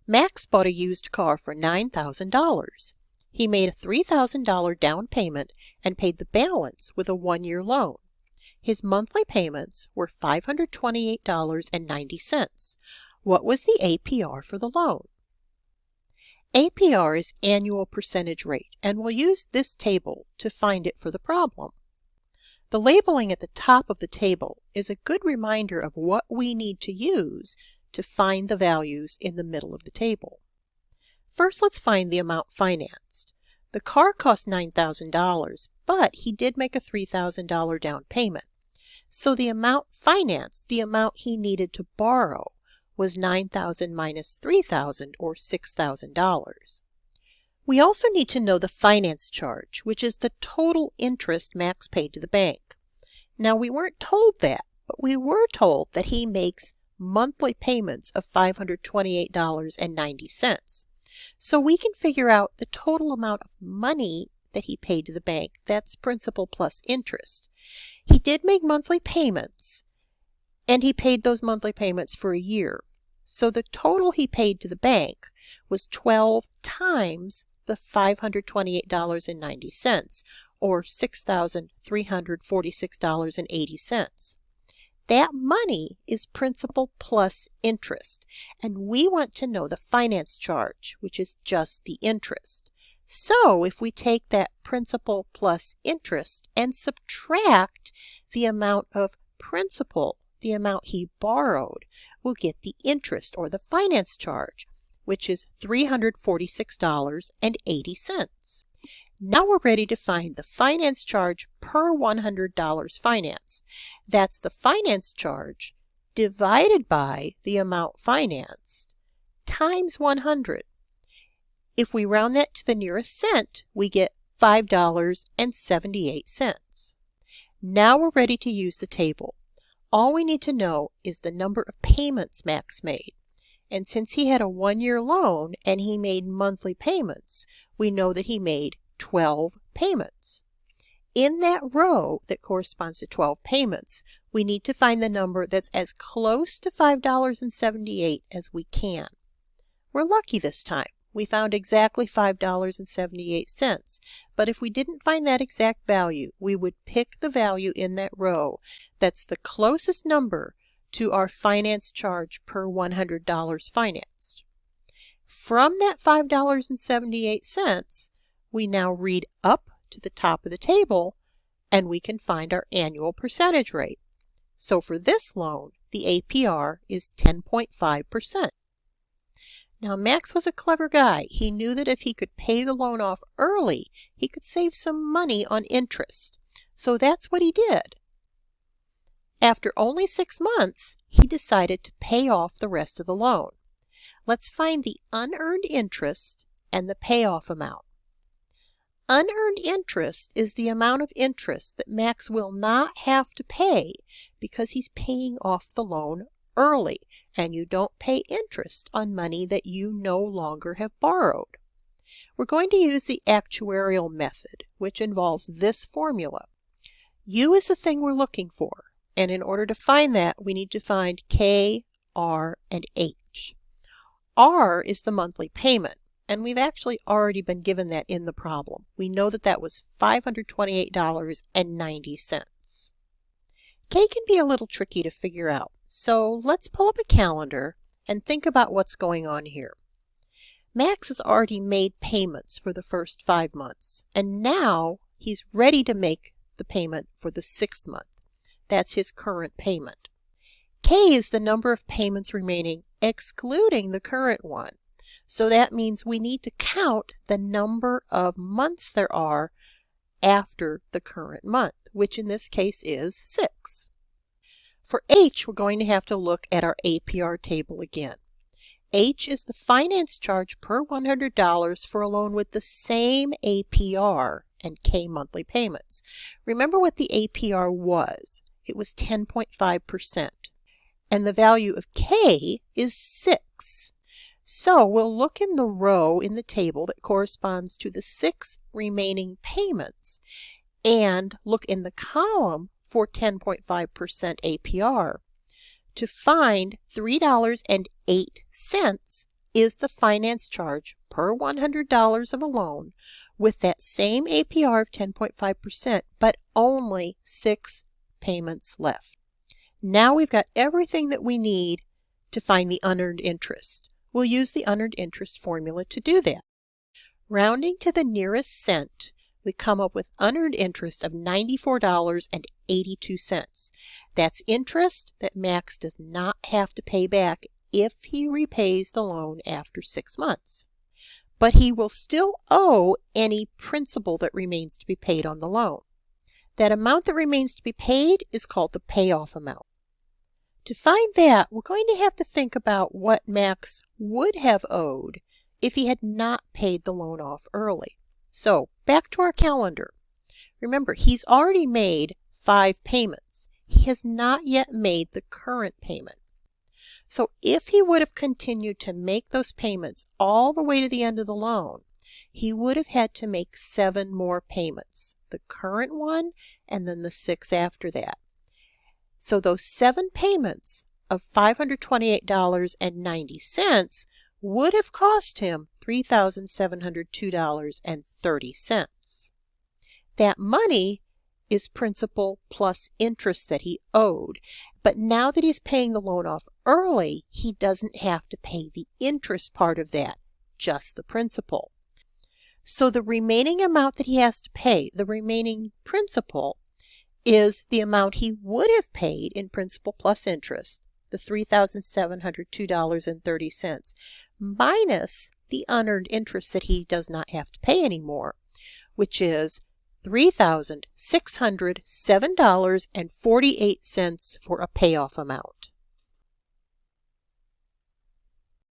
Max bought a used car for $9,000. He made a $3,000 down payment and paid the balance with a 1-year loan. His monthly payments were $528.90. What was the APR for the loan? APR is annual percentage rate, and we'll use this table to find it for the problem. The labeling at the top of the table is a good reminder of what we need to use to find the values in the middle of the table. First, let's find the amount financed. The car cost $9,000, but he did make a $3,000 down payment. So the amount financed, the amount he needed to borrow, was $9,000 minus $3,000, or $6,000. We also need to know the finance charge, which is the total interest Max paid to the bank. Now, we weren't told that, but we were told that he makes monthly payments of $528.90. So we can figure out the total amount of money that he paid to the bank. That's principal plus interest. He did make monthly payments, and he paid those monthly payments for a year. So the total he paid to the bank was 12 times the $528.90, or $6,346.80. That money is principal plus interest, and we want to know the finance charge, which is just the interest. So if we take that principal plus interest and subtract the amount of principal, the amount he borrowed, we'll get the interest, or the finance charge, which is $346.80. Now we're ready to find the finance charge per $100 financed. That's the finance charge divided by the amount financed times 100. If we round that to the nearest cent, we get $5.78. Now we're ready to use the table. All we need to know is the number of payments Max made. And since he had a 1-year loan and he made monthly payments, we know that he made 12 payments. In that row that corresponds to 12 payments, we need to find the number that's as close to $5.78 as we can. We're lucky this time. We found exactly $5.78, but if we didn't find that exact value, we would pick the value in that row that's the closest number to our finance charge per $100 financed. From that $5.78, we now read up to the top of the table, and we can find our annual percentage rate. So for this loan, the APR is 10.5%. Now, Max was a clever guy. He knew that if he could pay the loan off early, he could save some money on interest. So that's what he did. After only 6 months, he decided to pay off the rest of the loan. Let's find the unearned interest and the payoff amount. Unearned interest is the amount of interest that Max will not have to pay because he's paying off the loan early, and you don't pay interest on money that you no longer have borrowed. We're going to use the actuarial method, which involves this formula. U is the thing we're looking for, and in order to find that, we need to find K, R, and H. R is the monthly payment, and we've actually already been given that in the problem. We know that that was $528.90. K can be a little tricky to figure out, so let's pull up a calendar and think about what's going on here. Max has already made payments for the first 5 months, and now he's ready to make the payment for the 6th month. That's his current payment. K is the number of payments remaining excluding the current one. So that means we need to count the number of months there are after the current month, which in this case is 6. For H, we're going to have to look at our APR table again. H is the finance charge per $100 for a loan with the same APR and K monthly payments. Remember what the APR was. It was 10.5%. And the value of K is 6. So we'll look in the row in the table that corresponds to the 6 remaining payments and look in the column for 10.5% APR to find $3.08 is the finance charge per $100 of a loan with that same APR of 10.5%, but only 6 payments left. Now we've got everything that we need to find the unearned interest. We'll use the unearned interest formula to do that. Rounding to the nearest cent, we come up with unearned interest of $94.82. That's interest that Max does not have to pay back if he repays the loan after 6 months. But he will still owe any principal that remains to be paid on the loan. That amount that remains to be paid is called the payoff amount. To find that, we're going to have to think about what Max would have owed if he had not paid the loan off early. So, back to our calendar. Remember, he's already made 5 payments. He has not yet made the current payment. So if he would have continued to make those payments all the way to the end of the loan, he would have had to make 7 more payments, the current one and then the 6 after that. So those 7 payments of $528.90 would have cost him $3,702.30. That money is principal plus interest that he owed. But now that he's paying the loan off early, he doesn't have to pay the interest part of that, just the principal. So the remaining amount that he has to pay, the remaining principal, is the amount he would have paid in principal plus interest, the $3,702.30, minus the unearned interest that he does not have to pay anymore, which is $3,607.48 for a payoff amount.